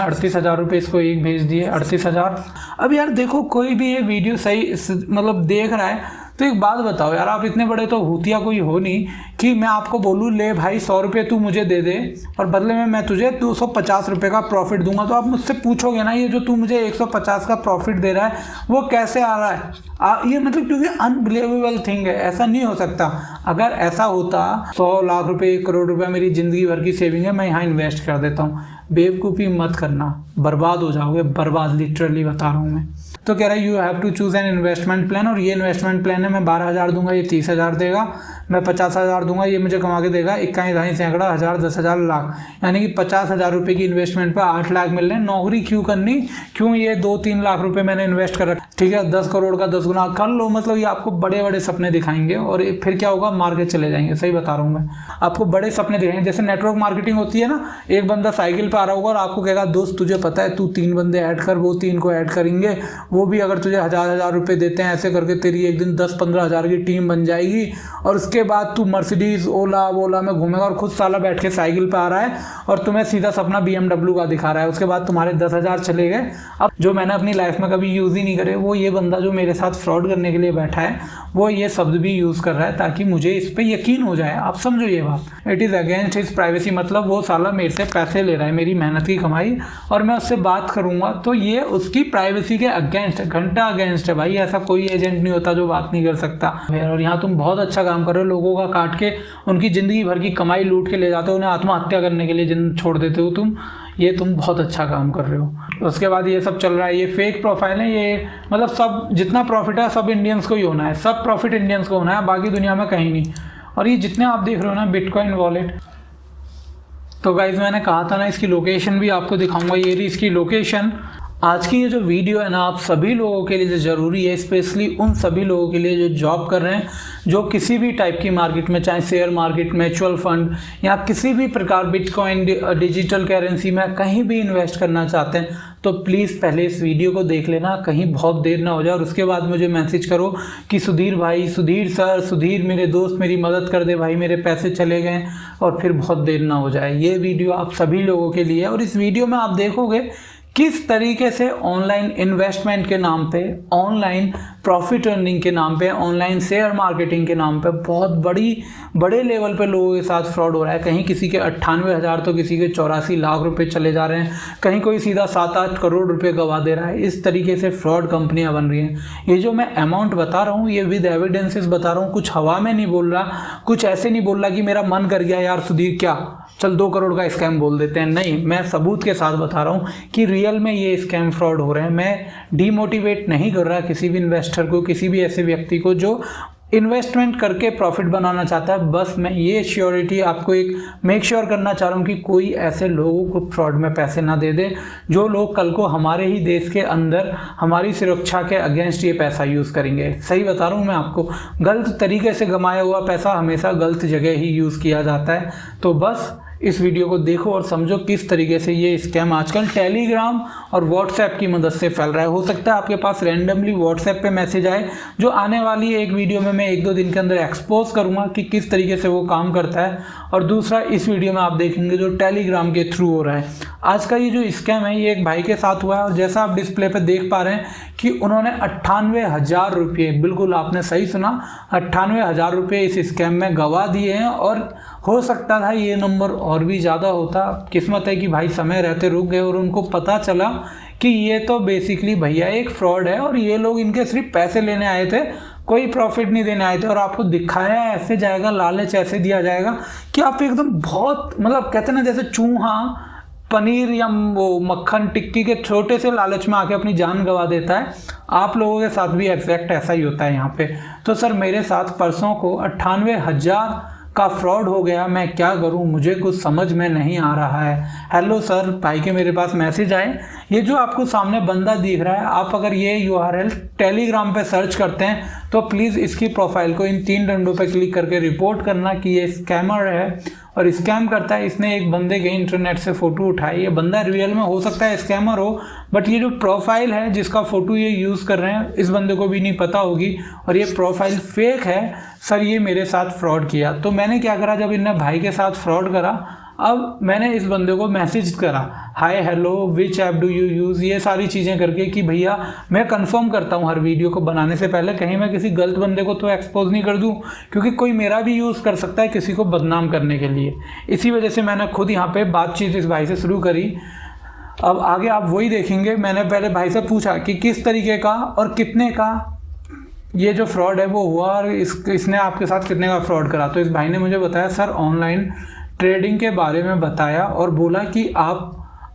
मैंने 38,000 रुपये इसको एक भेज दिए, 38,000। अब यार देखो, कोई भी ये वीडियो सही मतलब देख रहा है तो एक बात बताओ यार, आप इतने बड़े तो भूतिया कोई हो नहीं कि मैं आपको बोलूँ ले भाई 100 रुपये तू मुझे दे दे और बदले में मैं तुझे 250 रुपये का प्रॉफिट दूंगा। तो आप मुझसे पूछोगे ना, ये जो तू मुझे 150 का प्रॉफिट दे रहा है वो कैसे आ रहा है? ये मतलब क्योंकि अनबिलीवेबल थिंग है, ऐसा नहीं हो सकता। अगर ऐसा होता 100 लाख रुपये 1 करोड़ रुपया मेरी ज़िंदगी भर की सेविंग है, मैं यहाँ इन्वेस्ट कर देता हूँ। बेवकूफ़ी मत करना, बर्बाद हो जाओगे, बर्बाद, लिटरली बता रहा हूँ मैं। तो कह रहा है you have to choose an investment plan, और ये इन्वेस्टमेंट प्लान है, मैं 12,000 दूंगा, ये 30,000 देगा, मैं 50,000 दूंगा, ये मुझे कमा के देगा 21 ढाई सैकड़ा, 1000, 10,000, लाख, यानी कि 50,000 रुपये की इन्वेस्टमेंट पे 8 लाख मिल रहे हैं। नौकरी क्यों करनी, क्यों ये 2-3 लाख रुपये मैंने इन्वेस्ट कर रखा, ठीक है, 10 करोड़ का 10 गुना कर लो। मतलब ये आपको बड़े बड़े सपने दिखाएंगे और फिर क्या होगा, मार के चले जाएंगे। सही बता रहा हूँ मैं, आपको बड़े सपने दिखाएंगे। जैसे नेटवर्क मार्केटिंग होती है ना, एक बंदा साइकिल पर आ रहा होगा और आपको कहेगा दोस्त तुझे पता है तू 3 बंदे ऐड कर, वो 3 को ऐड करेंगे, वो भी अगर तुझे 1000 रुपये देते हैं, ऐसे करके तेरी एक दिन 10-15 हज़ार की टीम बन जाएगी। और उसके बाद तू मर्सिडीज ओला में घूमेगा और खुद साला बैठ के साइकिल पे आ रहा है और तुम्हें सीधा सपना BMW का दिखा रहा है। उसके बाद तुम्हारे 10,000 चले गए। अब जो मैंने अपनी लाइफ में कभी यूज़ ही नहीं करे, वो ये बंदा जो मेरे साथ फ्रॉड करने के लिए बैठा है, वो ये शब्द भी यूज़ कर रहा है ताकि मुझे इस पर यकीन हो जाए। आप समझो ये बात, it is against his privacy. मतलब वो साला मेरे से पैसे ले रहा है, मेरी मेहनत की कमाई, और मैं उससे बात करूंगा तो ये उसकी प्राइवेसी के अगेंस्ट है, घंटा अगेंस्ट है भाई। ऐसा कोई एजेंट नहीं होता जो बात नहीं कर सकता। और यहाँ तुम बहुत अच्छा काम कर रहे हो, लोगों का काट के उनकी ज़िंदगी भर की कमाई लूट के ले जाते हो, उन्हें आत्महत्या करने के लिए जिन छोड़ देते हो तुम। ये तुम बहुत अच्छा काम कर रहे हो। उसके बाद ये सब चल रहा है, ये फेक प्रोफाइल है, ये मतलब सब जितना प्रॉफिट है सब इंडियंस को ही होना है, सब प्रॉफिट इंडियंस को होना है, बाकी दुनिया में कहीं नहीं। और ये जितने आप देख रहे हो ना बिटकॉइन वॉलेट, तो गाइज मैंने कहा था ना इसकी लोकेशन भी आपको दिखाऊंगा, ये रही इसकी लोकेशन। आज की ये जो वीडियो है ना, आप सभी लोगों के लिए जो ज़रूरी है, स्पेशली उन सभी लोगों के लिए जो जॉब कर रहे हैं, जो किसी भी टाइप की मार्केट में, चाहे शेयर मार्केट, म्यूचुअल फंड या किसी भी प्रकार बिटकॉइन, डिजिटल करेंसी में कहीं भी इन्वेस्ट करना चाहते हैं, तो प्लीज़ पहले इस वीडियो को देख लेना, कहीं बहुत देर ना हो जाए और उसके बाद मुझे मैसेज करो कि सुधीर भाई, सुधीर सर, सुधीर मेरे दोस्त मेरी मदद कर दे भाई, मेरे पैसे चले गए, और फिर बहुत देर ना हो जाए। ये वीडियो आप सभी लोगों के लिए है। और इस वीडियो में आप देखोगे किस तरीके से ऑनलाइन इन्वेस्टमेंट के नाम पे, ऑनलाइन प्रॉफिट अर्निंग के नाम पे, ऑनलाइन शेयर मार्केटिंग के नाम पे बहुत बड़े लेवल पे लोगों के साथ फ्रॉड हो रहा है। कहीं किसी के 98,000 तो किसी के 84 लाख रुपए चले जा रहे हैं, कहीं कोई सीधा 7-8 करोड़ रुपए गवा दे रहा है। इस तरीके से फ्रॉड कंपनियां बन रही हैं। ये जो मैं अमाउंट बता रहा हूँ, ये विद एविडेंसेस बता रहा हूँ, कुछ हवा में नहीं बोल रहा, कुछ ऐसे नहीं बोल रहा कि मेरा मन कर गया यार सुधीर क्या चल 2 करोड़ का स्कैम बोल देते हैं। नहीं, मैं सबूत के साथ बता रहा हूँ कि रियल में ये स्कैम फ्रॉड हो रहे हैं। मैं डीमोटिवेट नहीं कर रहा किसी भी इन्वेस्टर को, किसी भी ऐसे व्यक्ति को जो इन्वेस्टमेंट करके प्रॉफिट बनाना चाहता है। बस मैं ये श्योरिटी आपको एक मेक श्योर करना चाह रहा हूँ कि कोई ऐसे लोगों को फ्रॉड में पैसे ना दे दे, जो लोग कल को हमारे ही देश के अंदर हमारी सुरक्षा के अगेंस्ट ये पैसा यूज़ करेंगे। सही बता रहा हूँ मैं आपको, गलत तरीके से कमाया हुआ पैसा हमेशा गलत जगह ही यूज़ किया जाता है। तो बस इस वीडियो को देखो और समझो किस तरीके से ये स्कैम आजकल टेलीग्राम और व्हाट्सएप की मदद से फैल रहा है। हो सकता है आपके पास रैंडमली व्हाट्सएप पे मैसेज आए, जो आने वाली एक वीडियो में मैं 1-2 दिन के अंदर एक्सपोज करूंगा कि किस तरीके से वो काम करता है। और दूसरा, इस वीडियो में आप देखेंगे जो टेलीग्राम के थ्रू हो रहा है। आज का ये जो स्कैम है, ये एक भाई के साथ हुआ है और जैसा आप डिस्प्ले पर देख पा रहे हैं कि उन्होंने 98,000 रुपये, बिल्कुल आपने सही सुना, 98,000 रुपये इस स्कैम में गवा दिए हैं। और हो सकता था ये नंबर और भी ज़्यादा होता। किस्मत है कि भाई समय रहते रुक गए और उनको पता चला कि ये तो बेसिकली भैया एक फ्रॉड है और ये लोग इनके सिर्फ पैसे लेने आए थे, कोई प्रॉफिट नहीं देने आए थे। और आपको दिखाया ऐसे जाएगा, लालच ऐसे दिया जाएगा कि आप एकदम बहुत, मतलब कहते हैं ना जैसे चूहा पनीर या वो मक्खन टिक्की के छोटे से लालच में आके अपनी जान गंवा देता है। आप लोगों के साथ भी एग्जैक्ट ऐसा ही होता है यहाँ पे। तो सर मेरे साथ परसों को 98,000 का फ्रॉड हो गया, मैं क्या करूं, मुझे कुछ समझ में नहीं आ रहा है। हेलो सर, भाई के मेरे पास मैसेज आए। ये जो आपको सामने बंदा दिख रहा है, आप अगर ये URL टेलीग्राम पे सर्च करते हैं तो प्लीज़ इसकी प्रोफाइल को इन 3 डंडों पे क्लिक करके रिपोर्ट करना कि ये स्कैमर है और स्कैम करता है। इसने एक बंदे के इंटरनेट से फ़ोटो उठाई। ये बंदा रियल में हो सकता है स्कैमर हो, बट ये जो प्रोफाइल है जिसका फ़ोटो ये यूज़ कर रहे हैं, इस बंदे को भी नहीं पता होगी और ये प्रोफाइल फेक है। सर ये मेरे साथ फ्रॉड किया। तो मैंने क्या करा, जब इनने भाई के साथ फ्रॉड करा, अब मैंने इस बंदे को मैसेज करा, hi hello which app do you use, ये सारी चीज़ें करके कि भैया मैं कंफर्म करता हूँ हर वीडियो को बनाने से पहले कहीं मैं किसी गलत बंदे को तो एक्सपोज नहीं कर दूँ, क्योंकि कोई मेरा भी यूज़ कर सकता है किसी को बदनाम करने के लिए। इसी वजह से मैंने खुद यहाँ पे बातचीत इस भाई से शुरू करी। अब आगे आप वही देखेंगे। मैंने पहले भाई से पूछा कि किस तरीके का और कितने का ये जो फ्रॉड है वो हुआ और इसने आपके साथ कितने का फ्रॉड करा। तो इस भाई ने मुझे बताया सर ऑनलाइन ट्रेडिंग के बारे में बताया और बोला कि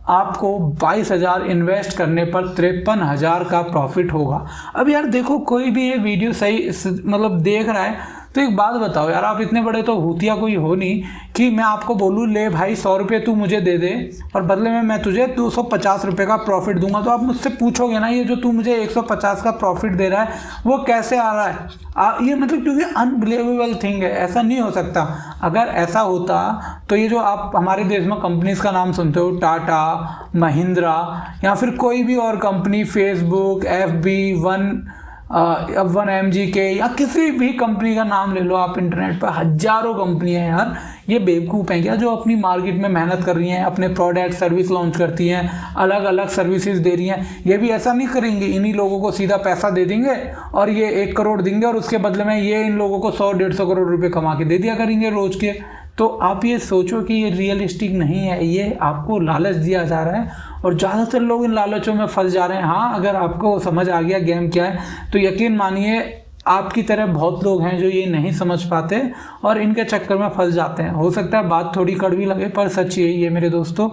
आपको 22,000 इन्वेस्ट करने पर 53,000 का प्रॉफिट होगा। अब यार देखो, कोई भी ये वीडियो सही मतलब देख रहा है तो एक बात बताओ यार, आप इतने बड़े तो भूतिया कोई हो नहीं कि मैं आपको बोलूँ ले भाई 100 रुपये तू मुझे दे दे और बदले में मैं तुझे 250 रुपये का प्रॉफिट दूंगा। तो आप मुझसे पूछोगे ना, ये जो तू मुझे 150 का प्रॉफिट दे रहा है वो कैसे आ रहा है? ये मतलब क्योंकि अनबिलीवेबल थिंग है, ऐसा नहीं हो सकता। अगर ऐसा होता तो ये जो आप हमारे देश में कंपनीज का नाम सुनते हो, टाटा, महिंद्रा या फिर कोई भी और कंपनी, फेसबुक, FB, 1MGK या किसी भी कंपनी का नाम ले लो आप, इंटरनेट पर हजारों कंपनियां हैं यार। ये बेवकूफ़ हैं क्या जो अपनी मार्केट में मेहनत कर रही हैं, अपने प्रोडक्ट सर्विस लॉन्च करती हैं, अलग अलग सर्विसेज दे रही हैं। ये भी ऐसा नहीं करेंगे, इन्हीं लोगों को सीधा पैसा दे देंगे और ये 1 करोड़ देंगे और उसके बदले में ये इन लोगों को 100-150 करोड़ रुपए कमा के दे दिया करेंगे रोज के। तो आप ये सोचो कि ये रियलिस्टिक नहीं है, ये आपको लालच दिया जा रहा है और ज़्यादातर लोग इन लालचों में फंस जा रहे हैं। हाँ, अगर आपको समझ आ गया गेम क्या है तो यकीन मानिए आपकी तरह बहुत लोग हैं जो ये नहीं समझ पाते और इनके चक्कर में फंस जाते हैं। हो सकता है बात थोड़ी कड़वी लगे पर सच यही है मेरे दोस्तों।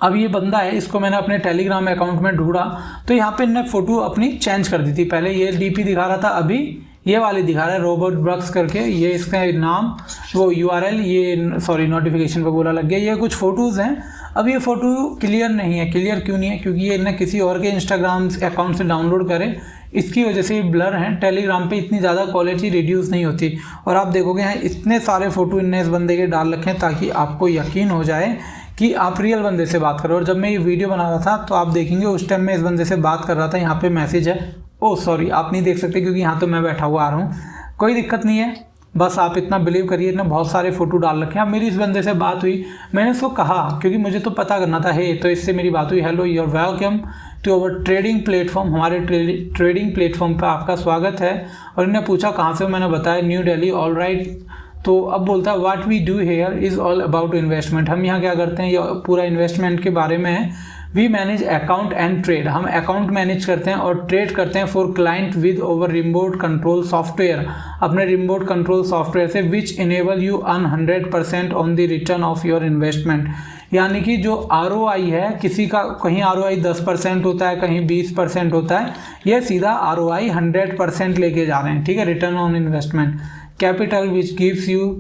अब ये बंदा है, इसको मैंने अपने टेलीग्राम अकाउंट में ढूंढा तो यहाँ पे इन्होंने फ़ोटो अपनी चेंज कर दी थी। पहले ये DP दिखा रहा था, अभी ये वाली दिखा रहा है रॉबर्ट ब्रक्स करके, ये इसका नाम, वो URL, ये सॉरी नोटिफिकेशन पे बोला लग गया। ये कुछ फ़ोटोज़ हैं। अब ये फ़ोटो क्लियर नहीं है। क्लियर क्यों नहीं है? क्योंकि ये इन्हें किसी और के इंस्टाग्राम अकाउंट से डाउनलोड करे, इसकी वजह से ब्लर हैं। टेलीग्राम पे इतनी ज़्यादा क्वालिटी रिड्यूस नहीं होती और आप देखोगे यहाँ इतने सारे फ़ोटो इनने इस बंदे के डाल रखे हैं ताकि आपको यकीन हो जाए कि आप रियल बंदे से बात करो। और जब मैं ये वीडियो बना रहा था तो आप देखेंगे उस टाइम मैं इस बंदे से बात कर रहा था। यहाँ पे मैसेज है, ओह सॉरी आप नहीं देख सकते क्योंकि यहाँ तो मैं बैठा हुआ आ रहा हूँ, कोई दिक्कत नहीं है, बस आप इतना बिलीव करिए। इतने बहुत सारे फ़ोटो डाल रखे हैं। अब मेरी इस बंदे से बात हुई, मैंने इसको कहा क्योंकि मुझे तो पता करना था, हे तो इससे मेरी बात हुई, hello you are welcome to our trading platform, हमारे ट्रेडिंग प्लेटफॉर्म पर आपका स्वागत है। और इन्हें पूछा कहाँ से, मैंने बताया न्यू दिल्ली, ऑल राइट। तो अब बोलता है what we do here is all about investment, हम यहाँ क्या करते हैं, ये पूरा इन्वेस्टमेंट के बारे में है। We manage account and trade, हम अकाउंट मैनेज करते हैं और ट्रेड करते हैं for client with over remote control software, अपने रिमोट कंट्रोल सॉफ्टवेयर से, which enable you earn 100% on the return of your investment. यानी कि जो ROI है, किसी का कहीं ROI 10% होता है, कहीं 20% होता है, ये सीधा ROI 100% लेके जा रहे हैं, ठीक है, return on investment. Capital which gives you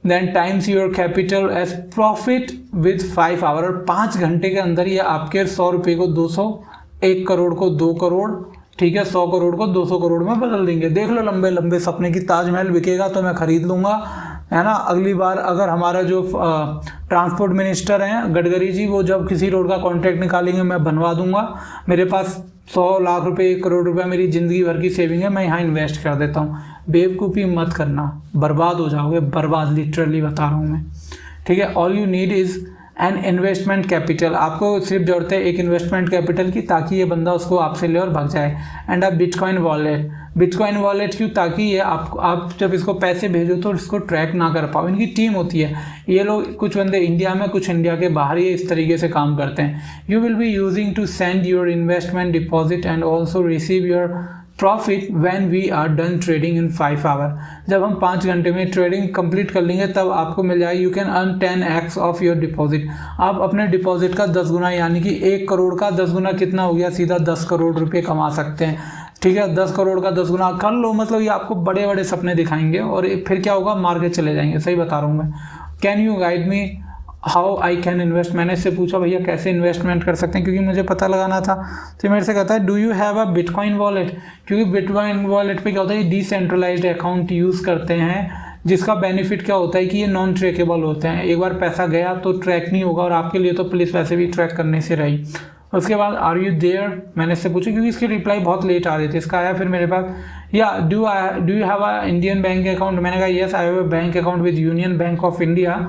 then times your capital as profit with 5 hour, और 5 घंटे के अंदर ये आपके 100 रुपये को 200, 1 करोड़ को 2 करोड़, ठीक है, 100 करोड़ को 200 करोड़ में बदल देंगे। देख लो लंबे लंबे सपने की ताजमहल बिकेगा तो मैं ख़रीद लूँगा, है ना। अगली बार अगर हमारा जो ट्रांसपोर्ट मिनिस्टर हैं गडकरी जी, वो जब किसी रोड का कॉन्ट्रैक्ट निकालेंगे मैं बनवा दूंगा। मेरे पास 100 लाख रुपए, 1 करोड़ रुपया मेरी ज़िंदगी भर की सेविंग है, मैं यहाँ इन्वेस्ट कर देता हूँ। बेवकूफ़ी मत करना, बर्बाद हो जाओगे, बर्बाद, लिटरली बता रहा हूँ मैं, ठीक है। All you need is an investment capital, आपको सिर्फ जरूरत है एक इन्वेस्टमेंट कैपिटल की, ताकि ये बंदा उसको आपसे ले और भाग जाए। And a bitcoin wallet, bitcoin wallet क्यों, ताकि ये आप जब इसको पैसे भेजो तो इसको ट्रैक ना कर पाओ। इनकी टीम होती है, ये लोग कुछ बंदे इंडिया में, कुछ इंडिया के बाहर, ये इस तरीके से काम करते हैं। You will be using to send your investment deposit and also receive your profit when we are done trading in 5 hour, जब हम 5 घंटे में ट्रेडिंग कंप्लीट कर लेंगे तब आपको मिल जाएगी, you can earn 10x of your deposit, आप अपने डिपॉजिट का 10 गुना, यानी कि 1 करोड़ का 10 गुना कितना हो गया, सीधा 10 करोड़ रुपये कमा सकते हैं, ठीक है। 10 करोड़ का 10 गुना कर लो, मतलब ये आपको बड़े बड़े सपने दिखाएंगे और फिर क्या होगा, मार्केट चले जाएंगे। सही बता रहा हूँ मैं। Can you guide me how I can invest, मैंने इससे पूछा भैया कैसे इन्वेस्टमेंट कर सकते हैं, क्योंकि मुझे पता लगाना था। तो मेरे से कहता है do you have a bitcoin wallet, क्योंकि बिटकॉइन वॉलेट पे क्या होता है, ये डिसेंट्रलाइज्ड अकाउंट यूज़ करते हैं, जिसका बेनिफिट क्या होता है कि ये नॉन ट्रैकेबल होते हैं। एक बार पैसा गया तो ट्रैक नहीं होगा और आपके लिए तो पुलिस वैसे भी ट्रैक करने से रही। उसके बाद आर यू देयर, मैंने इससे पूछा क्योंकि इसकी रिप्लाई बहुत लेट आ रही थी। इसका आया फिर मेरे पास, या do you have a Indian bank account, मैंने कहा yes I have a bank account with union bank of India.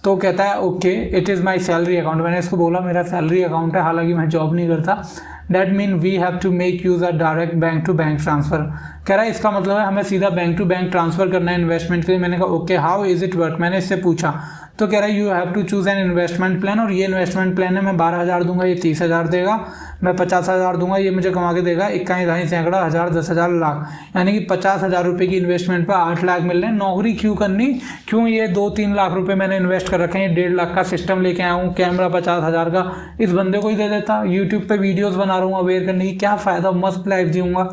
तो कहता है okay it is my salary account. मैंने इसको बोला मेरा सैलरी अकाउंट है, हालांकि मैं जॉब नहीं करता। That mean we have to make use a direct bank to bank transfer. कह रहा है इसका मतलब है हमें सीधा बैंक टू बैंक ट्रांसफ़र करना है इन्वेस्टमेंट के लिए। मैंने कहा okay how is it work, मैंने इससे पूछा। तो कह रहा है you have to choose an investment plan, और ये इन्वेस्टमेंट प्लान है, मैं 12,000 दूंगा, ये 30,000 देगा, मैं 50,000 दूंगा, ये मुझे कमा के देगा 21 ढाई सैकड़ा हज़ार 10,000 लाख, यानी कि 50,000 रुपये की इन्वेस्टमेंट पर 8 लाख मिल रहे हैं। नौकरी क्यों करनी, क्यों ये 2-3 लाख रुपए मैंने इन्वेस्ट कर रखे हैं, ये 1.5 लाख का सिस्टम लेके आया हूँ, कैमरा 50,000 का इस बंदे को ही दे देता, यूट्यूब पे वीडियोस बना रहा हूँ अवेयर करने की, क्या फ़ायदा, मस्त लाइफ जीऊँगा।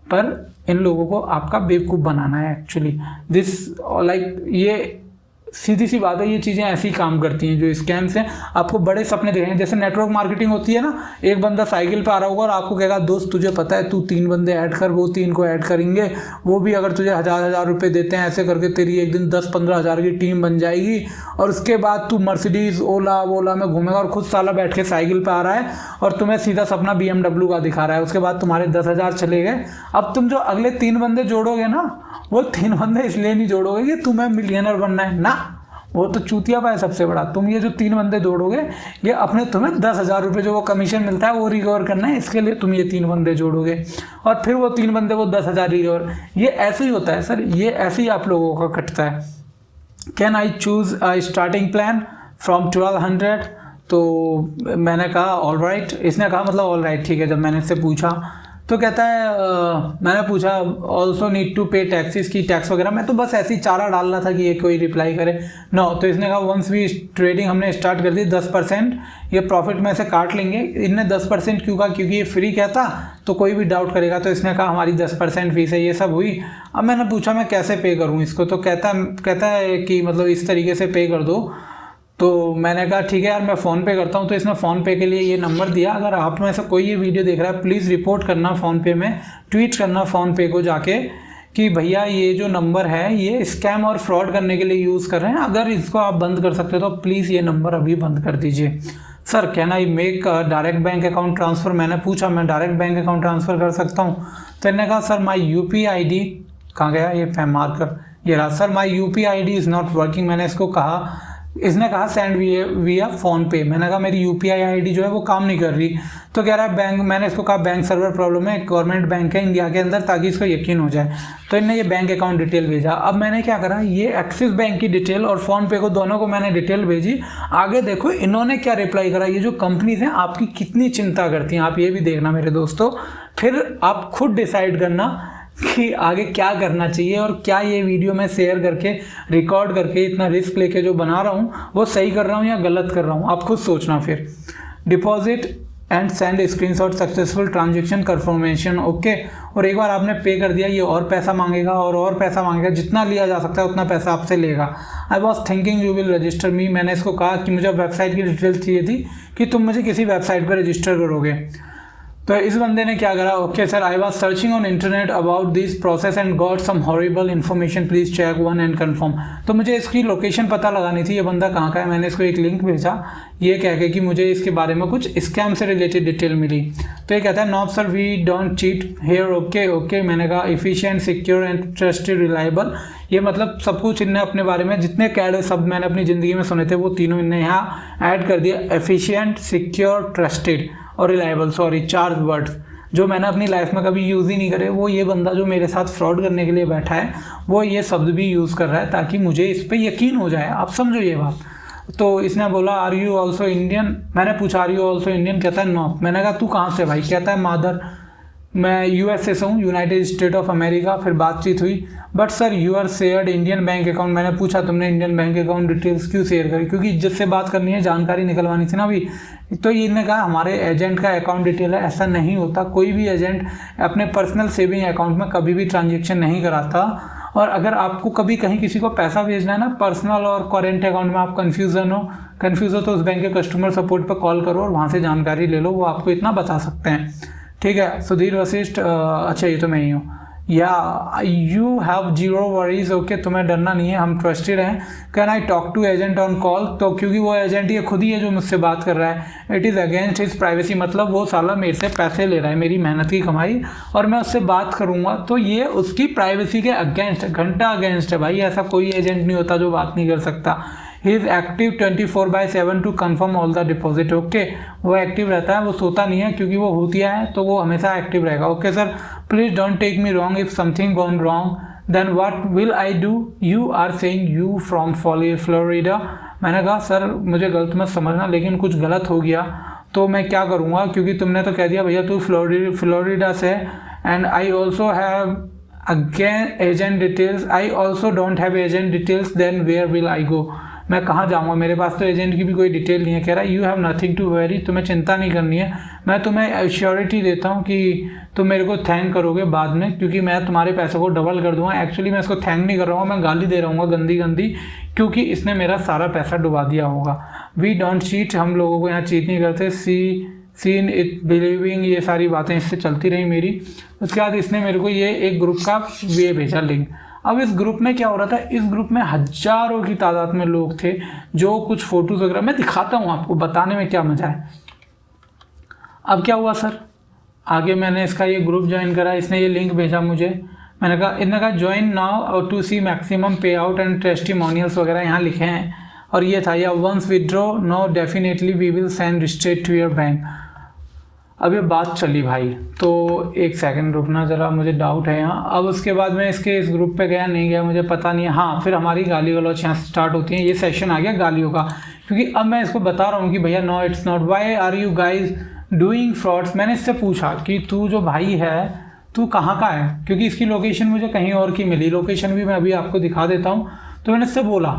पर इन लोगों को आपका बेवकूफ़ बनाना है एक्चुअली। दिस लाइक ये सीधी सी बात है, ये चीज़ें ऐसी काम करती हैं जो स्कैम्स हैं। आपको बड़े सपने दिखाएंगे, जैसे नेटवर्क मार्केटिंग होती है ना, एक बंदा साइकिल पे आ रहा होगा और आपको कहेगा दोस्त तुझे पता है तू 3 बंदे ऐड कर, वो 3 को ऐड करेंगे, वो भी अगर तुझे 1,000 रुपये देते हैं, ऐसे करके तेरी एक दिन 10-15 हज़ार की टीम बन जाएगी, और उसके बाद तू मर्सिडीज़ ओला वोला में घूमेगा और खुद साला बैठ के साइकिल पे आ रहा है और तुम्हें सीधा सपना BMW का दिखा रहा है। उसके बाद तुम्हारे 10,000 चले गए। अब तुम जो अगले 3 बंदे जोड़ोगे ना, वो 3 बंदे इसलिए नहीं जोड़ोगे कि तुम्हें मिलियनर बनना है ना, वो तो चूतिया पाए सबसे बड़ा। तुम ये जो 3 बंदे जोड़ोगे, ये अपने तुम्हें 10,000 रुपये जो वो कमीशन मिलता है वो रिकवर करना है, इसके लिए तुम ये 3 बंदे जोड़ोगे, और फिर वो 3 बंदे वो 10,000 रिकवर। ये ऐसे ही होता है सर, ये ऐसे ही आप लोगों का कटता है। Can I choose a starting plan from 1200? तो मैंने कहा ऑल राइट, इसने कहा मतलब ऑल राइट ठीक है। जब मैंने इससे पूछा तो कहता है मैंने पूछा ऑल्सो नीड टू पे टैक्सेस की टैक्स वगैरह, मैं तो बस ऐसी चारा डाल रहा था कि ये कोई रिप्लाई करे। नो, तो इसने कहा वंस वी ट्रेडिंग हमने स्टार्ट कर दी 10% ये प्रॉफिट में से काट लेंगे। इनने 10% क्यों कहा, क्योंकि ये फ्री कहता तो कोई भी डाउट करेगा, तो इसने कहा हमारी 10% फीस है। ये सब हुई। अब मैंने पूछा मैं कैसे पे करूँ इसको, तो कहता है कि मतलब इस तरीके से पे कर दो। तो मैंने कहा ठीक है यार मैं फ़ोन पे करता हूँ। तो इसने फ़ोन पे के लिए ये नंबर दिया। अगर आप में से कोई ये वीडियो देख रहा है प्लीज़ रिपोर्ट करना फ़ोन पे में, ट्वीट करना फ़ोन पे को जाके कि भैया ये जो नंबर है ये स्कैम और फ्रॉड करने के लिए यूज़ कर रहे हैं, अगर इसको आप बंद कर सकते हो तो प्लीज़ ये नंबर अभी बंद कर दीजिए। Sir can I make direct bank account transfer? मैंने पूछा मैं डायरेक्ट बैंक अकाउंट ट्रांसफ़र कर सकता हूँ? तो इन्होंने कहा सर माई UPI ID कहाँ गया ये पैम मार्कर, ये रहा sir, my UPI ID is not working. मैंने इसको कहा, इसने कहा सेंड विया फ़ोन पे। मैंने कहा मेरी UPI ID जो है वो काम नहीं कर रही। तो कह रहा है बैंक, मैंने इसको कहा बैंक सर्वर प्रॉब्लम है, गवर्नमेंट बैंक है इंडिया के अंदर, ताकि इसको यकीन हो जाए। तो इन्होंने ये बैंक अकाउंट डिटेल भेजा। अब मैंने क्या करा, ये एक्सिस बैंक की डिटेल और फ़ोन पे को दोनों को मैंने डिटेल भेजी। आगे देखो इन्होंने क्या रिप्लाई करा। ये जो कंपनीज हैं आपकी कितनी चिंता करती हैं, आप ये भी देखना मेरे दोस्तों, फिर आप खुद डिसाइड करना कि आगे क्या करना चाहिए और क्या ये वीडियो मैं शेयर करके रिकॉर्ड करके इतना रिस्क लेके जो बना रहा हूँ वो सही कर रहा हूँ या गलत कर रहा हूँ, आप खुद सोचना। फिर deposit and send screenshot successful transaction confirmation, okay. और एक बार आपने पे कर दिया, ये और पैसा मांगेगा और पैसा मांगेगा, जितना लिया जा सकता है उतना पैसा आपसे लेगा। I was thinking you will register me. मैंने इसको कहा कि मुझे वेबसाइट की डिटेल्स चाहिए थी कि तुम मुझे किसी वेबसाइट पर रजिस्टर करोगे। तो इस बंदे ने क्या करा, okay sir I was searching on internet about this process and got some horrible information, please check one and confirm. तो मुझे इसकी लोकेशन पता लगानी थी, ये बंदा कहाँ का है। मैंने इसको एक लिंक भेजा ये कह के कि मुझे इसके बारे में कुछ स्कैम से रिलेटेड डिटेल मिली। तो ये कहता है no sir we don't cheat here, okay. मैंने कहा efficient secure and trusted reliable, ये मतलब सब कुछ इनने अपने बारे में जितने कैड सब मैंने अपनी ज़िंदगी में सुने थे वो तीनों इनने यहाँ ऐड कर दिया, एफिशिएंट सिक्योर ट्रस्टेड और रिलायबल, सॉरी 4 वर्ड्स जो मैंने अपनी लाइफ में कभी यूज़ ही नहीं करे। वो ये बंदा जो मेरे साथ फ्रॉड करने के लिए बैठा है वो ये शब्द भी यूज़ कर रहा है ताकि मुझे इस पर यकीन हो जाए, आप समझो ये बात। तो इसने बोला आर यू ऑल्सो इंडियन? मैंने पूछा आर यू ऑल्सो इंडियन? कहता है नो। मैंने कहा तू कहाँ से भाई? कहता है मादर मैं USA से हूँ, यूनाइटेड स्टेट ऑफ अमेरिका। फिर बातचीत हुई, but sir you are shared Indian bank account. मैंने पूछा तुमने इंडियन बैंक अकाउंट डिटेल्स क्यों शेयर करी? क्योंकि जिससे बात करनी है जानकारी निकलवानी थी ना अभी। तो इन्होंने कहा हमारे एजेंट का अकाउंट डिटेल है। ऐसा नहीं होता, कोई भी एजेंट अपने पर्सनल सेविंग अकाउंट में कभी भी ट्रांजेक्शन नहीं कराता। और अगर आपको कभी कहीं किसी को पैसा भेजना है ना पर्सनल और करेंट अकाउंट में, आप कन्फ्यूज़ हो तो उस बैंक के कस्टमर सपोर्ट पर कॉल करो और वहाँ से जानकारी ले लो, वो आपको इतना बता सकते हैं। ठीक है, सुधीर वशिष्ठ, अच्छा ये तो मैं ही हूँ। या you have zero worries, okay, तुम्हें डरना नहीं है, हम ट्रस्टेड हैं। Can I talk to agent on call? तो क्योंकि वो एजेंट ये खुद ही है जो मुझसे बात कर रहा है। It is against his privacy, मतलब वो साला मेरे से पैसे ले रहा है, मेरी मेहनत की कमाई, और मैं उससे बात करूँगा तो ये उसकी प्राइवेसी के अगेंस्ट, घंटा अगेंस्ट है भाई। ऐसा कोई एजेंट नहीं होता जो बात नहीं कर सकता। He is active 24/7 to confirm all the deposit. Okay, वो एक्टिव रहता है, वो सोता नहीं है क्योंकि वो हुतिया है, तो वो हमेशा एक्टिव रहेगा। Okay sir, please don't take me wrong, if something gone wrong then what will I do, you are saying you from Florida. मैंने कहा सर मुझे गलत मत समझना, लेकिन कुछ गलत हो गया तो मैं क्या करूँगा, क्योंकि तुमने तो कह दिया भैया तू फ्लोरिडा से, and I also have again agent details, I also don't have agent details, then where will I go, मैं कहाँ जाऊँगा, मेरे पास तो एजेंट की भी कोई डिटेल नहीं है। कह रहा है you have nothing to worry, तुम्हें चिंता नहीं करनी है, मैं तुम्हें एश्योरिटी देता हूँ कि तुम मेरे को थैंक करोगे बाद में, क्योंकि मैं तुम्हारे पैसों को डबल कर दूंगा। एक्चुअली मैं इसको थैंक नहीं कर रहा हूँ, मैं गाली दे रहा हूँ गंदी गंदी, क्योंकि इसने मेरा सारा पैसा डुबा दिया होगा। वी डोंट चीट, हम लोगों को यहाँ चीट नहीं करते। सीन इट बिलीविंग, ये सारी बातें इससे चलती रही मेरी। उसके बाद इसने मेरे को ये एक ग्रुप का ये भेजा लिंक। अब इस ग्रुप में क्या हो रहा था, इस ग्रुप में हजारों की तादाद में लोग थे जो कुछ फोटोज वगैरह, मैं दिखाता हूँ आपको, बताने में क्या मजा है। अब क्या हुआ सर, आगे मैंने इसका ये ग्रुप ज्वाइन करा, इसने ये लिंक भेजा मुझे, मैंने कहा, इन्होंने कहा join now to see maximum payout and testimonials वगैरह यहाँ लिखे हैं, और ये था या once withdraw no definitely we will send straight to your bank. अब ये बात चली भाई, तो एक सेकंड रुकना ज़रा, मुझे डाउट है यहाँ। अब उसके बाद मैं इसके इस ग्रुप पे गया नहीं गया मुझे पता नहीं है। हाँ, फिर हमारी गाली गलौच यहाँ स्टार्ट होती है, ये सेशन आ गया गालियों का, क्योंकि अब मैं इसको बता रहा हूँ कि भैया no it's not, why are you guys doing frauds. मैंने इससे पूछा कि तू जो भाई है तू कहाँ का है, क्योंकि इसकी लोकेशन मुझे कहीं और की मिली, लोकेशन भी मैं अभी आपको दिखा देता हूँ। तो मैंने इससे बोला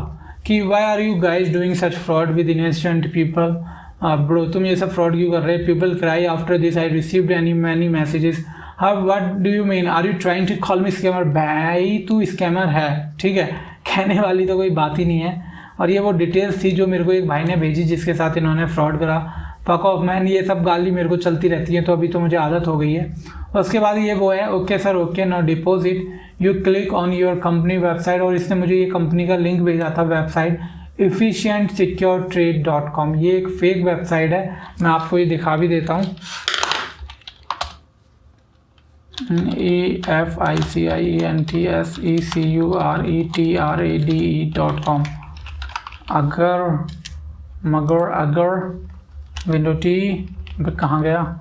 कि why are you guys doing such fraud with innocent people, bro तुम ये सब फ्रॉड क्यों कर रहे हैं। People cry after this, I received many messages, how what do you mean, are you trying to call me scammer. भाई तू scammer है, ठीक है, कहने वाली तो कोई बात ही नहीं है। और ये वो डिटेल्स थी जो मेरे को एक भाई ने भेजी जिसके साथ इन्होंने फ्रॉड करा। फक ऑफ मैन, ये सब गाली मेरे को चलती रहती है, तो अभी तो मुझे आदत हो गई है। उसके बाद ये वो है, okay sir okay no deposit, you click on your company website, और इसने मुझे ये कंपनी का लिंक भेजा था, वेबसाइट efficientsecuretrade.com। ये एक फेक वेबसाइट है, मैं आपको ये दिखा भी देता हूँ, efficientsecuretrade.com। अगर विंडो टी कहाँ गया।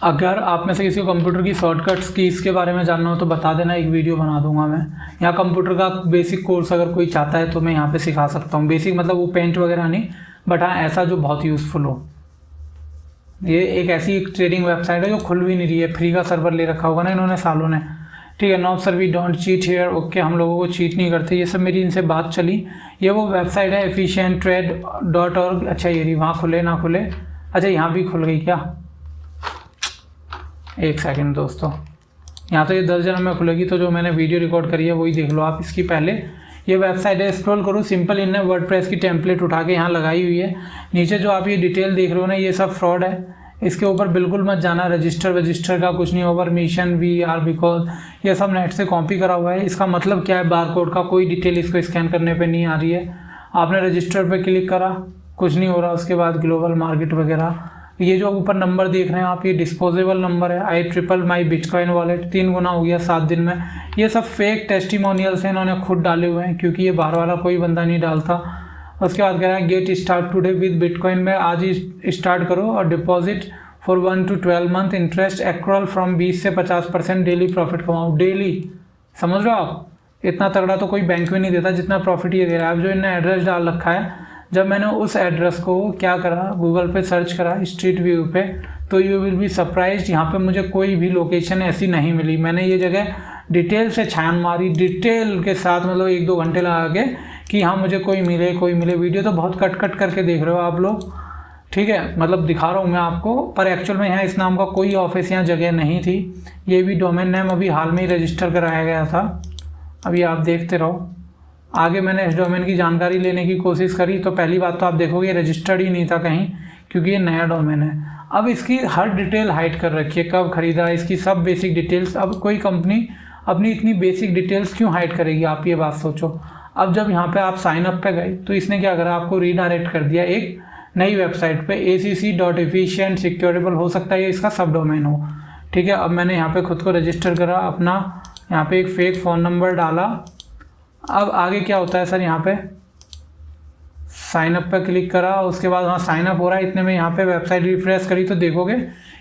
अगर आप में से किसी को कंप्यूटर की शॉर्टकट्स की इसके बारे में जानना हो तो बता देना, एक वीडियो बना दूंगा मैं। यहाँ कंप्यूटर का बेसिक कोर्स अगर कोई चाहता है तो मैं यहाँ पे सिखा सकता हूँ। बेसिक मतलब वो पेंट वगैरह नहीं, बट हाँ ऐसा जो बहुत यूज़फुल हो। ये एक ऐसी ट्रेडिंग वेबसाइट है जो खुल भी नहीं रही है, फ्री का सर्वर ले रखा होगा ना इन्होंने सालों ने, ठीक है। No sir we don't cheat here, okay हम लोगों को चीट नहीं करते। ये सब मेरी इनसे बात चली। ये वो वेबसाइट है efficienttrade.org। अच्छा ये रही, वहाँ खुले ना खुले, अच्छा यहाँ भी खुल गई क्या, एक सेकंड दोस्तों, यहाँ तो ये 10 जनों में खुलेगी, तो जो मैंने वीडियो रिकॉर्ड करी है वही देख लो आप। इसकी पहले ये वेबसाइट है, स्क्रॉल करो, सिंपल इनने वर्डप्रेस की टेम्पलेट उठा के यहाँ लगाई हुई है। नीचे जो आप ये डिटेल देख रहे हो ना, ये सब फ्रॉड है, इसके ऊपर बिल्कुल मत जाना। रजिस्टर का कुछ नहीं, our mission we are, because ये सब नेट से कॉपी करा हुआ है। इसका मतलब क्या है, बार कोड का कोई डिटेल इसको स्कैन करने पर नहीं आ रही है। आपने रजिस्टर पर क्लिक करा, कुछ नहीं हो रहा। उसके बाद ग्लोबल मार्केट वगैरह, ये जो ऊपर नंबर देख रहे हैं आप, ये डिस्पोजेबल नंबर है। I triple my bitcoin wallet 3 गुना हो गया 7 दिन में। ये सब फेक टेस्टिमोनियल्स हैं, इन्होंने खुद डाले हुए हैं, क्योंकि ये बाहर वाला कोई बंदा नहीं डालता। उसके बाद कह रहा है get start today with bitcoin में, आज ही स्टार्ट करो और deposit for 1 to 12 month, interest accrual from 20 से 50%, डेली प्रॉफिट कमाओ। डेली, समझ रहे हो आप, इतना तगड़ा तो कोई बैंक में नहीं देता जितना प्रॉफिट ये दे रहा है। अब जो इन्होंने एड्रेस डाल रखा है, जब मैंने उस एड्रेस को क्या करा, गूगल पे सर्च करा स्ट्रीट व्यू पे, तो यू विल बी सरप्राइज्ड, यहाँ पे मुझे कोई भी लोकेशन ऐसी नहीं मिली। मैंने ये जगह डिटेल से छान मारी, डिटेल के साथ, मतलब 1-2 घंटे लगा के कि हाँ मुझे कोई मिले। वीडियो तो बहुत कट करके देख रहे हो आप लोग, ठीक है, मतलब दिखा रहा हूँ मैं आपको, पर एक्चुअल में यहाँ इस नाम का कोई ऑफिस यहाँ जगह नहीं थी। ये भी डोमेन नेम अभी हाल में ही रजिस्टर कराया गया था। अभी आप देखते रहो, आगे मैंने इस डोमेन की जानकारी लेने की कोशिश करी, तो पहली बात तो आप देखोगे रजिस्टर्ड ही नहीं था कहीं, क्योंकि ये नया डोमेन है। अब इसकी हर डिटेल हाइड कर रखी है, कब खरीदा, इसकी सब बेसिक डिटेल्स। अब कोई कंपनी अपनी इतनी बेसिक डिटेल्स क्यों हाइड करेगी, आप ये बात सोचो। अब जब यहाँ पे आप साइन अप पे गए तो इसने क्या करा, आपको रीडायरेक्ट कर दिया एक नई वेबसाइट पे, acc.efficientsecureable, हो सकता है ये इसका सब डोमेन हो, ठीक है। अब मैंने यहाँ पे खुद को रजिस्टर करा, अपना यहाँ पे एक फेक फ़ोन नंबर डाला। अब आगे क्या होता है सर, यहाँ पे साइन अप पर क्लिक करा, उसके बाद वहाँ साइन अप हो रहा है। इतने में यहाँ पे वेबसाइट रिफ्रेश करी तो देखोगे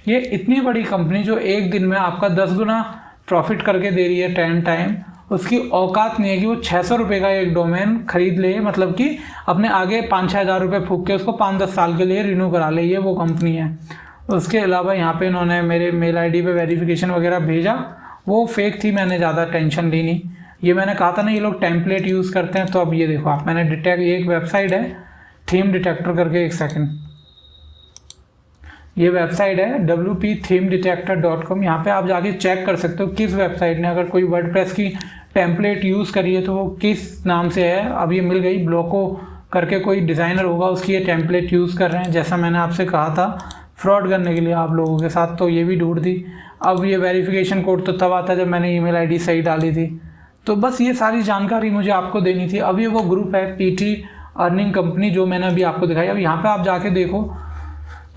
ये इतनी बड़ी कंपनी जो एक दिन में आपका 10 गुना प्रॉफिट करके दे रही है 10 टाइम, उसकी औकात नहीं है कि वो 600 रुपये का एक डोमेन खरीद ले, मतलब कि अपने आगे 5-6 हज़ार रुपये फूक के उसको 5-10 साल के लिए रिन्यू करा ले, ये वो कंपनी है। उसके अलावा यहाँ पे इन्होंने मेरे मेल आईडी पे वेरिफिकेशन वगैरह भेजा, वो फेक थी, मैंने ज़्यादा टेंशन ली नहीं। ये मैंने कहा था ना ये लोग टेम्पलेट यूज़ करते हैं, तो अब ये देखो आप, मैंने एक वेबसाइट है थीम डिटेक्टर करके, एक सेकेंड, ये वेबसाइट है wp-themedetector.com। यहाँ पे आप जाके चेक कर सकते हो किस वेबसाइट ने अगर कोई वर्डप्रेस की टेम्पलेट यूज़ करी है तो वो किस नाम से है। अब ये मिल गई, ब्लॉको करके कोई डिज़ाइनर होगा उसकी ये टेम्पलेट यूज़ कर रहे हैं, जैसा मैंने आपसे कहा था फ्रॉड करने के लिए आप लोगों के साथ, तो ये भी ढूंढ दी। अब ये वेरिफिकेशन कोड तो तब आता जब मैंने ईमेल आईडी सही डाली थी। तो बस ये सारी जानकारी मुझे आपको देनी थी। अब ये वो ग्रुप है PT अर्निंग कंपनी जो मैंने अभी आपको दिखाई। अब यहाँ पे आप जाके देखो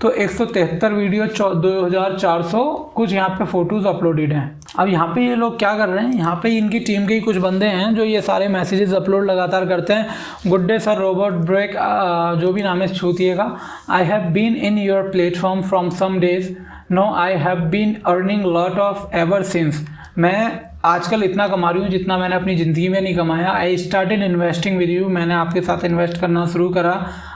तो 173 वीडियो 2400 कुछ यहाँ पे फोटोज़ अपलोडेड हैं। अब यहाँ पे ये लोग क्या कर रहे हैं, यहाँ पे इनकी टीम के ही कुछ बंदे हैं जो ये सारे मैसेजेस अपलोड लगातार करते हैं। Good day sir Robert break, जो भी नाम है छूतिएगा। I have been in your platform from some days, no I have been earning lot of ever since. मैं आजकल इतना कमा रही हूँ जितना मैंने अपनी ज़िंदगी में नहीं कमाया। I started investing with you, मैंने आपके साथ इन्वेस्ट करना शुरू करा।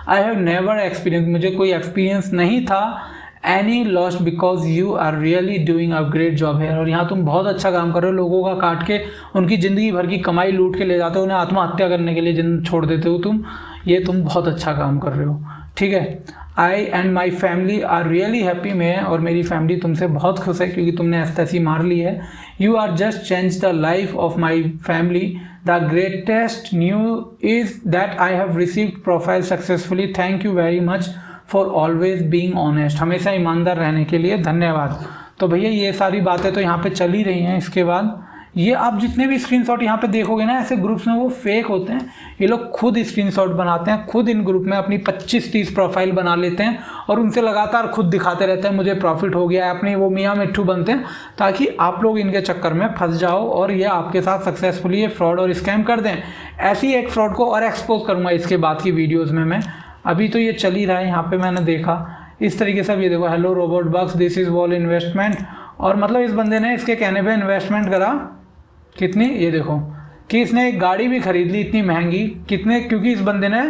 आई हैव नेवर एक्सपीरियंस, मुझे कोई एक्सपीरियंस नहीं था। Any lost because you are really doing a great job है। और यहाँ तुम बहुत अच्छा काम कर रहे हो, लोगों का काट के उनकी ज़िंदगी भर की कमाई लूट के ले जाते हो, उन्हें आत्महत्या करने के लिए जिन छोड़ देते हो तुम, ये तुम बहुत अच्छा काम कर रहे हो, ठीक है। I and my family are really happy, मैं और मेरी फैमिली तुमसे बहुत खुश है क्योंकि तुमने एस्तेसी मार ली है। You are just change the life of my family. The greatest news is that I have received profile successfully. Thank you very much for always being honest, हमेशा ईमानदार रहने के लिए धन्यवाद। तो भैया ये सारी बातें तो यहाँ पे चल ही रही हैं। इसके बाद ये आप जितने भी स्क्रीनशॉट यहाँ पे देखोगे ना ऐसे ग्रुप्स में, वो फेक होते हैं। ये लोग खुद स्क्रीनशॉट बनाते हैं, खुद इन ग्रुप में अपनी 25-30 प्रोफाइल बना लेते हैं और उनसे लगातार खुद दिखाते रहते हैं मुझे प्रॉफिट हो गया है। अपनी वो मियाँ मिट्ठू बनते हैं ताकि आप लोग इनके चक्कर में फंस जाओ और ये आपके साथ सक्सेसफुली ये फ्रॉड और स्कैम कर दें। ऐसी एक फ्रॉड को और एक्सपोज करूँगा इसके बाद की वीडियोज़ में मैं। अभी तो ये चल ही रहा है, यहाँ पर मैंने देखा इस तरीके से। अब ये देखो, hello robot bucks, this is wall investment. और मतलब इस बंदे ने इसके कहने पर इन्वेस्टमेंट करा कितनी, ये देखो कि इसने एक गाड़ी भी खरीद ली इतनी महंगी, कितने, क्योंकि इस बंदे ने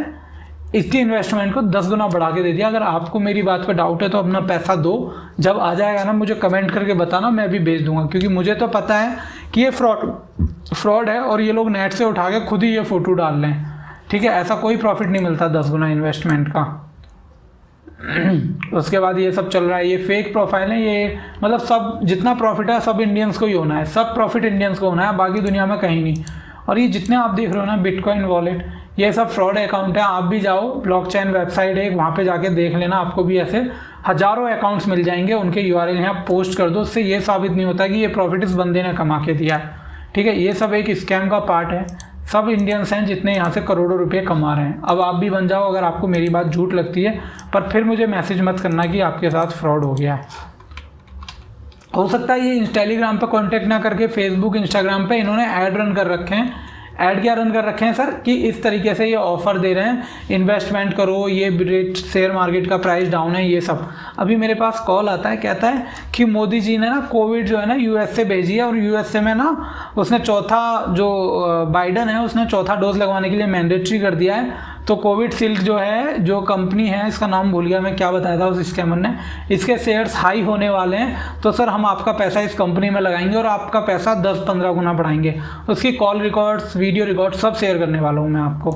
इसकी इन्वेस्टमेंट को 10 गुना बढ़ा के दे दिया। अगर आपको मेरी बात पर डाउट है तो अपना पैसा दो, जब आ जाएगा ना मुझे कमेंट करके बताना, मैं भी भेज दूंगा, क्योंकि मुझे तो पता है कि ये फ्रॉड है और ये लोग नेट से उठा के खुद ही ये फ़ोटो डाल लें, ठीक है। ऐसा कोई प्रॉफिट नहीं मिलता 10 गुना इन्वेस्टमेंट का। उसके बाद ये सब चल रहा है, ये फेक प्रोफाइल है, ये मतलब सब जितना प्रॉफिट है सब इंडियंस को ही होना है, सब प्रॉफिट इंडियंस को होना है, बाकी दुनिया में कहीं नहीं। और ये जितने आप देख रहे हो ना बिटकॉइन वॉलेट, ये सब फ्रॉड अकाउंट है। आप भी जाओ, ब्लॉकचेन वेबसाइट है वहाँ पे जाके देख लेना, आपको भी ऐसे हज़ारों अकाउंट्स मिल जाएंगे, उनके URL यहाँ पोस्ट कर दो। उससे ये साबित नहीं होता कि ये प्रॉफिट इस बंदे ने कमा के दिया है, ठीक है। ये सब एक स्कैम का पार्ट है। सब इंडियंस हैं जितने यहाँ से करोड़ों रुपए कमा रहे हैं। अब आप भी बन जाओ अगर आपको मेरी बात झूठ लगती है, पर फिर मुझे मैसेज मत करना कि आपके साथ फ्रॉड हो गया है। हो सकता है ये टेलीग्राम पे कांटेक्ट ना करके फेसबुक इंस्टाग्राम पे इन्होंने ऐड रन कर रखे हैं। ऐड क्या रन कर रखे हैं सर, कि इस तरीके से ये ऑफ़र दे रहे हैं, इन्वेस्टमेंट करो, ये रेट शेयर मार्केट का प्राइस डाउन है, ये सब। अभी मेरे पास कॉल आता है, कहता है कि मोदी जी ने ना कोविड जो है ना US से भेजी है और US से में ना उसने चौथा, जो बाइडन है उसने चौथा डोज लगवाने के लिए मैंडेटरी कर दिया है। तो कोविड सिल्क जो है, जो कंपनी है, इसका नाम भूल गया मैं, क्या बताया था उस स्कैमर ने, इसके शेयर्स हाई होने वाले हैं, तो सर हम आपका पैसा इस कंपनी में लगाएंगे और आपका पैसा 10-15 गुना बढ़ाएंगे। उसकी कॉल रिकॉर्ड्स, वीडियो रिकॉर्ड सब शेयर करने वाला हूँ मैं आपको।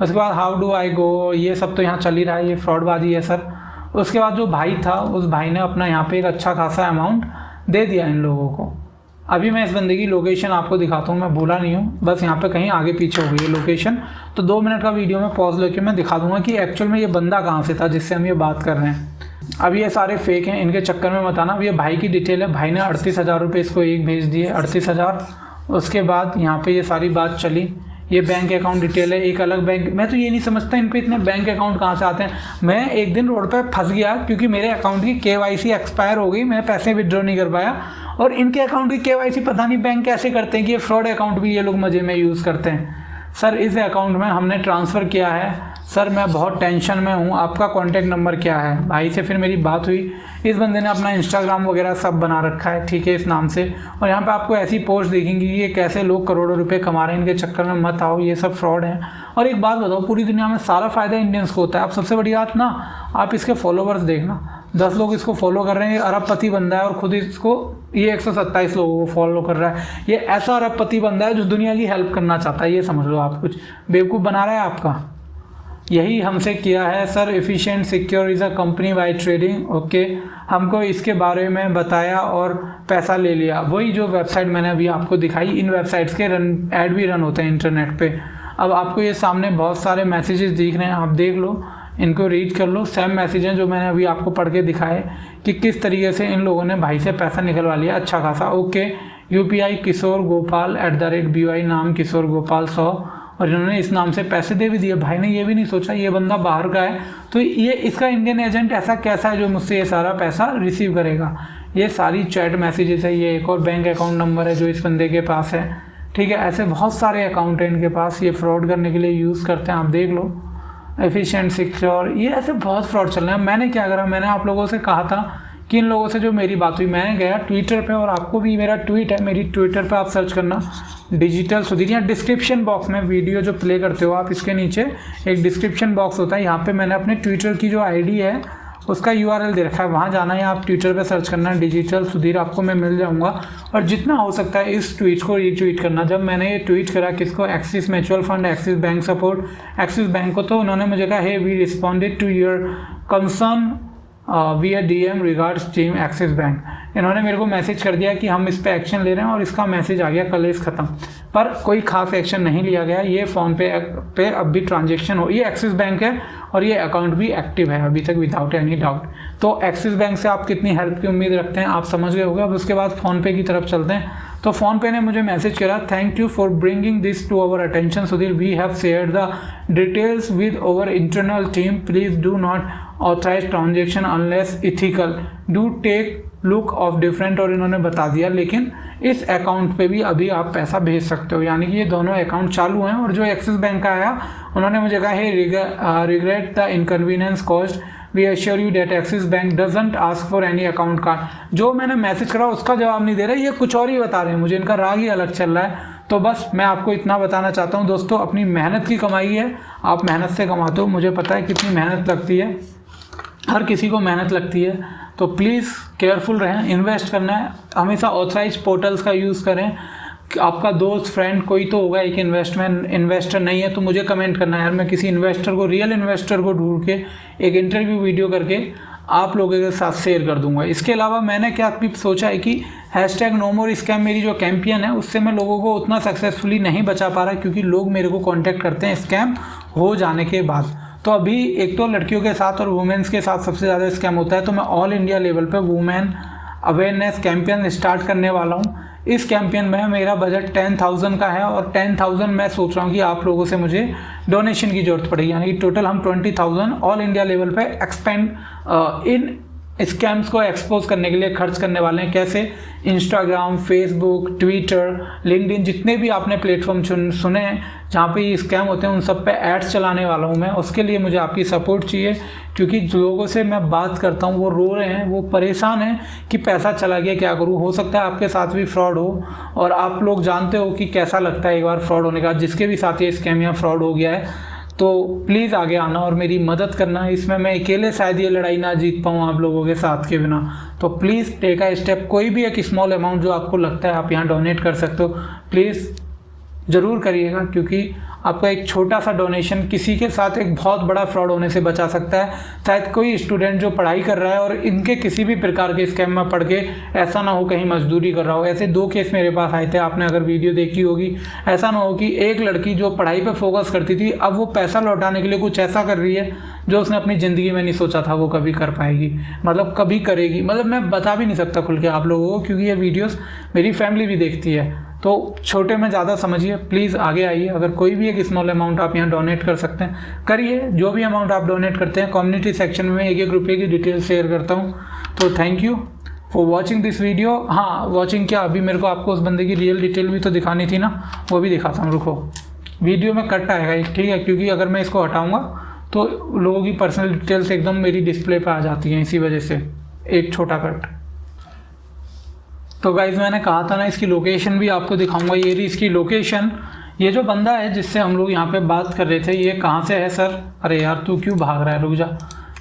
उसके बाद हाउ डू आई गो, ये सब तो यहाँ चल ही रहा है, ये फ्रॉडबाजी है सर। उसके बाद जो भाई था, उस भाई ने अपना यहाँ पे एक अच्छा खासा अमाउंट दे दिया इन लोगों को। अभी मैं इस बंदे की लोकेशन आपको दिखाता हूँ, मैं भूला नहीं हूँ, बस यहाँ पे कहीं आगे पीछे हो गई है लोकेशन, तो 2 मिनट का वीडियो में पॉज लेके मैं दिखा दूंगा कि एक्चुअल में ये बंदा कहाँ से था जिससे हम ये बात कर रहे हैं। अब ये सारे फेक हैं, इनके चक्कर में मत आना। अब ये भाई की डिटेल है, भाई ने 38,000 रुपये इसको एक भेज दिए, 38,000। उसके बाद यहाँ पे ये सारी बात चली, ये बैंक अकाउंट डिटेल है, एक अलग बैंक। मैं तो ये नहीं समझता इन पे इतने बैंक अकाउंट कहाँ से आते हैं। मैं एक दिन रोड पे फंस गया क्योंकि मेरे अकाउंट की KYC एक्सपायर हो गई, मैं पैसे विड्रॉ नहीं कर पाया, और इनके अकाउंट की KYC पता नहीं बैंक कैसे करते हैं कि ये फ्रॉड अकाउंट भी ये लोग मज़े में यूज़ करते हैं। सर इस अकाउंट में हमने ट्रांसफ़र किया है सर मैं बहुत टेंशन में हूँ, आपका कॉन्टैक्ट नंबर क्या है। भाई से फिर मेरी बात हुई, इस बंदे ने अपना इंस्टाग्राम वगैरह सब बना रखा है, ठीक है, इस नाम से। और यहाँ पे आपको ऐसी पोस्ट दिखेंगी कि ये कैसे लोग करोड़ों रुपए कमा रहे हैं, इनके चक्कर में मत आओ, ये सब फ्रॉड है। और एक बात बताओ, पूरी दुनिया में सारा फायदा इंडियंस को होता है। अब सबसे बड़ी बात ना, आप इसके फॉलोवर्स देखना, 10 लोग इसको फॉलो कर रहे हैं, अरबपति बंदा है और खुद इसको ये 127 लोगों को फॉलो कर रहा है। ये ऐसा अरबपति बंदा है जो दुनिया की हेल्प करना चाहता है, ये समझ लो। आप कुछ बेवकूफ़ बना रहा है आपका। यही हमसे किया है sir. Efficient secure is a company by trading, okay. हमको इसके बारे में बताया और पैसा ले लिया। वही जो वेबसाइट मैंने अभी आपको दिखाई, इन वेबसाइट्स के ऐड भी रन होते हैं इंटरनेट पे। अब आपको ये सामने बहुत सारे मैसेजेस दिख रहे हैं, आप देख लो, इनको रीड कर लो। सेम मैसेज हैं जो मैंने अभी आपको पढ़ के दिखाए कि किस तरीके से इन लोगों ने भाई से पैसा निकलवा लिया अच्छा खासा, okay. UPI Kishore Gopal @BY, नाम किशोर गोपाल 100, और इन्होंने इस नाम से पैसे दे भी दिए। भाई ने ये भी नहीं सोचा ये बंदा बाहर का है, तो ये इसका इंडियन एजेंट ऐसा कैसा है जो मुझसे ये सारा पैसा रिसीव करेगा। ये सारी चैट मैसेजेस है। ये एक और बैंक अकाउंट नंबर है जो इस बंदे के पास है, ठीक है। ऐसे बहुत सारे अकाउंट हैं इनके पास, ये फ्रॉड करने के लिए यूज़ करते हैं, आप देख लो। एफिशिएंट सिक्योर, ये ऐसे बहुत फ्रॉड चल रहे हैं। मैंने क्या करा, मैंने आप लोगों से कहा था कि इन लोगों से जो मेरी बात हुई, मैंने गया ट्विटर पे, और आपको भी मेरा ट्वीट है, मेरी ट्विटर पे आप सर्च करना डिजिटल सुधीर, या डिस्क्रिप्शन बॉक्स में वीडियो जो प्ले करते हो आप, इसके नीचे एक डिस्क्रिप्शन बॉक्स होता है, यहाँ पे मैंने अपने ट्विटर की जो ID है उसका URL दे रखा है, वहाँ जाना है, आप ट्विटर पे सर्च करना डिजिटल सुधीर, आपको मैं मिल जाऊँगा। और जितना हो सकता है इस ट्वीट को रीट्वीट करना। जब मैंने ये ट्वीट करा किसको, Axis mutual fund, Axis bank support, Axis bank को, तो उन्होंने मुझे कहा hey we responded to your concern via DM regards team Axis bank. इन्होंने मेरे को मैसेज कर दिया कि हम इस पे एक्शन ले रहे हैं, और इसका मैसेज आ गया कल इस ख़त्म, पर कोई खास एक्शन नहीं लिया गया। ये फ़ोन पे अब भी ट्रांजेक्शन हो, ये एक्सिस बैंक है और ये अकाउंट भी एक्टिव है अभी तक विदाउट एनी डाउट। तो एक्सिस बैंक से आप कितनी हेल्प की उम्मीद रखते हैं आप समझ गए होंगे। अब उसके बाद फ़ोनपे की तरफ चलते हैं। तो फ़ोनपे ने मुझे मैसेज करा, thank you for bringing this to our attention Sudhir, we have shared the details with our internal team, please do not authorise transaction unless ethical, do take look of different, और इन्होंने बता दिया। लेकिन इस account पे भी अभी आप पैसा भेज सकते हो, यानी कि ये दोनों अकाउंट चालू हैं। और जो एक्सिस बैंक का आया, उन्होंने मुझे कहा है regret the inconvenience caused, we assure you that Axis bank doesn't ask for any account card. जो मैंने मैसेज करा उसका जवाब नहीं दे रहे, ये कुछ और ही बता रहे हैं मुझे, इनका राग ही अलग चल रहा है। तो बस मैं आपको इतना बताना चाहता हूँ दोस्तों, अपनी मेहनत की कमाई है, आप मेहनत से कमाते हो, मुझे पता है कितनी मेहनत लगती है, हर किसी को मेहनत लगती है। तो प्लीज़ केयरफुल रहें, इन्वेस्ट करना है हमेशा ऑथराइज पोर्टल्स का यूज़ करें। आपका दोस्त फ्रेंड कोई तो होगा एक इन्वेस्टर नहीं है तो मुझे कमेंट करना है यार, मैं किसी इन्वेस्टर को, रियल इन्वेस्टर को ढूंढ के एक इंटरव्यू वीडियो करके आप लोगों के साथ शेयर कर दूंगा। इसके अलावा मैंने क्या भी सोचा है कि #NoMoreScam मेरी जो कैंपेन है उससे मैं लोगों को उतना सक्सेसफुली नहीं बचा पा रहा, क्योंकि लोग मेरे को कॉन्टैक्ट करते हैं स्कैम हो जाने के बाद। तो अभी एक तो लड़कियों के साथ और वुमेन्स के साथ सबसे ज़्यादा स्कैम होता है, तो मैं ऑल इंडिया लेवल पे वुमेन अवेयरनेस कैंपेन स्टार्ट करने वाला हूँ। इस कैंपेन में मेरा बजट 10,000 का है, और 10,000 मैं सोच रहा हूँ कि आप लोगों से मुझे डोनेशन की ज़रूरत पड़ेगी, यानी कि टोटल हम 20,000 ऑल इंडिया लेवल पे एक्सपेंड इन स्कैम्स को एक्सपोज करने के लिए खर्च करने वाले हैं। कैसे? इंस्टाग्राम, फेसबुक, ट्विटर, लिंक्डइन, जितने भी आपने प्लेटफॉर्म सुने हैं जहाँ पे ये स्कैम होते हैं उन सब पे एड्स चलाने वाला हूँ मैं। उसके लिए मुझे आपकी सपोर्ट चाहिए, क्योंकि जो लोगों से मैं बात करता हूँ वो रो रहे हैं, वो परेशान हैं कि पैसा चला गया, क्या करूँ। हो सकता है आपके साथ भी फ्रॉड हो, और आप लोग जानते हो कि कैसा लगता है एक बार फ्रॉड होने का। जिसके भी साथ ये स्कैम या फ्रॉड हो गया है तो प्लीज़ आगे आना और मेरी मदद करना। इसमें मैं अकेले शायद ये लड़ाई ना जीत पाऊँ आप लोगों के साथ के बिना। तो प्लीज़ टेक अ स्टेप, कोई भी एक स्मॉल अमाउंट जो आपको लगता है आप यहाँ डोनेट कर सकते हो, प्लीज़ ज़रूर करिएगा, क्योंकि आपका एक छोटा सा डोनेशन किसी के साथ एक बहुत बड़ा फ्रॉड होने से बचा सकता है। शायद कोई स्टूडेंट जो पढ़ाई कर रहा है और इनके किसी भी प्रकार के स्कैम में पड़ के ऐसा ना हो कहीं मजदूरी कर रहा हो। ऐसे 2 केस मेरे पास आए थे, आपने अगर वीडियो देखी होगी। ऐसा ना हो कि एक लड़की जो पढ़ाई पे फोकस करती थी अब वो पैसा लौटाने के लिए कुछ ऐसा कर रही है जो उसने अपनी ज़िंदगी में नहीं सोचा था वो कभी कर पाएगी, मतलब कभी करेगी। मतलब मैं बता भी नहीं सकता खुल के आप लोगों को, क्योंकि ये वीडियोज़ मेरी फैमिली भी देखती है। तो छोटे में ज़्यादा समझिए, प्लीज़ आगे आइए। अगर कोई भी एक स्मॉल अमाउंट आप यहाँ डोनेट कर सकते हैं करिए। जो भी अमाउंट आप डोनेट करते हैं कम्युनिटी सेक्शन में 1-1 रुपये की डिटेल शेयर करता हूँ। तो thank you for watching this video. हाँ, वॉचिंग क्या, अभी मेरे को आपको उस बंदे की रियल डिटेल भी तो दिखानी थी ना, वो भी दिखाता हूँ। रुको, वीडियो में कट आएगा, ठीक है, क्योंकि अगर मैं इसको हटाऊँगा तो लोगों की पर्सनल डिटेल्स एकदम मेरी डिस्प्ले पे आ जाती हैं इसी वजह से। एक छोटा कट। तो गाइज मैंने कहा था ना इसकी लोकेशन भी आपको दिखाऊंगा, ये रही इसकी लोकेशन। ये जो बंदा है जिससे हम लोग यहाँ पे बात कर रहे थे, ये कहाँ से है सर? अरे यार तू क्यों भाग रहा है, रुक जा।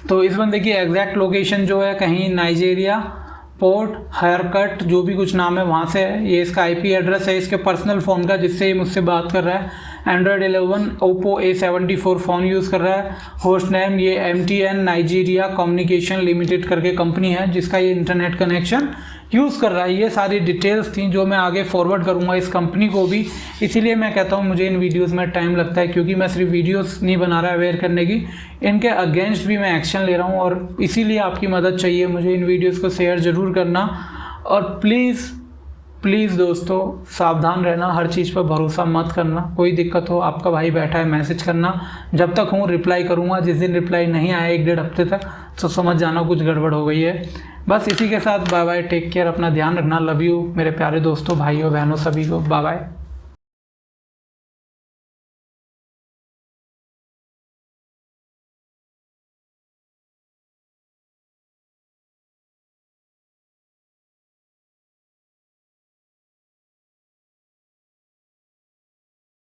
तो इस बंदे की एग्जैक्ट लोकेशन जो है कहीं नाइजीरिया, पोर्ट हेयर कट, जो भी कुछ नाम है वहाँ से है। ये इसका IP एड्रेस है इसके पर्सनल फ़ोन का जिससे ये मुझसे बात कर रहा है। Android 11 Oppo A74 phone use कर रहा है। होस्ट नेम ये MTN नाइजीरिया कम्युनिकेशन लिमिटेड करके कंपनी है जिसका ये इंटरनेट कनेक्शन यूज़ कर रहा है। ये सारी डिटेल्स थी जो मैं आगे फॉरवर्ड करूँगा इस कंपनी को भी। इसीलिए मैं कहता हूँ मुझे इन वीडियोस में टाइम लगता है, क्योंकि मैं सिर्फ वीडियोस नहीं बना रहा अवेयर करने की, इनके अगेंस्ट भी मैं एक्शन ले रहा हूँ। और इसीलिए आपकी मदद चाहिए मुझे। इन वीडियोस को शेयर ज़रूर करना और प्लीज़ दोस्तों सावधान रहना, हर चीज़ पर भरोसा मत करना। कोई दिक्कत हो आपका भाई बैठा है, मैसेज करना, जब तक हूँ रिप्लाई करूँगा। जिस दिन रिप्लाई नहीं आया 1-1.5 हफ्ते तक तो समझ जाना कुछ गड़बड़ हो गई है। बस इसी के साथ बाय बाय, टेक केयर, अपना ध्यान रखना। लव यू मेरे प्यारे दोस्तों, भाइयों बहनों सभी को, बाय बाय।